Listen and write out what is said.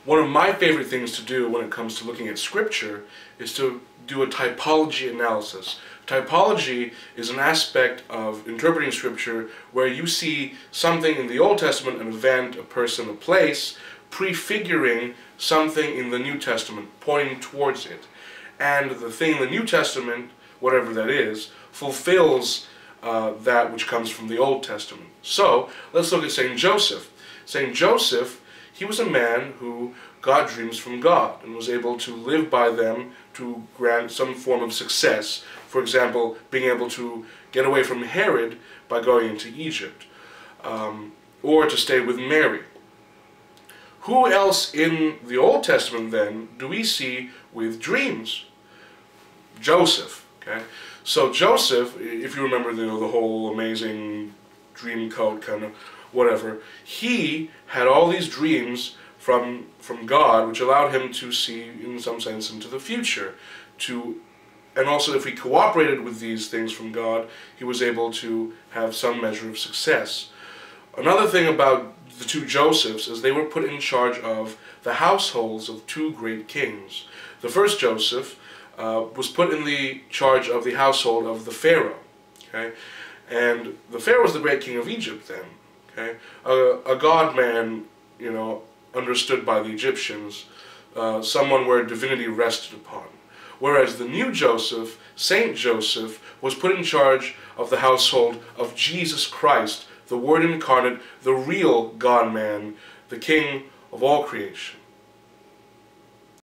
One of my favorite things to do when it comes to looking at Scripture is to do a typology analysis. Typology is an aspect of interpreting Scripture where you see something in the Old Testament, an event, a person, a place, prefiguring something in the New Testament, pointing towards it. And the thing in the New Testament, whatever that is, fulfills that which comes from the Old Testament. So, let's look at St. Joseph. St. Joseph, he was a man who got dreams from God and was able to live by them to grant some form of success. For example, being able to get away from Herod by going into Egypt, or to stay with Mary. Who else in the Old Testament then do we see with dreams? Joseph. Okay, so Joseph, if you remember the whole amazing dream code kind of whatever, he had all these dreams from God, which allowed him to see, in some sense, into the future. And also, if he cooperated with these things from God, he was able to have some measure of success. Another thing about the two Josephs is they were put in charge of the households of two great kings. The first Joseph was put in the charge of the household of the Pharaoh. Okay? And the Pharaoh was the great king of Egypt then. Okay? A God-man, you know, understood by the Egyptians, someone where divinity rested upon. Whereas the new Joseph, Saint Joseph, was put in charge of the household of Jesus Christ, the Word incarnate, the real God-man, the King of all creation.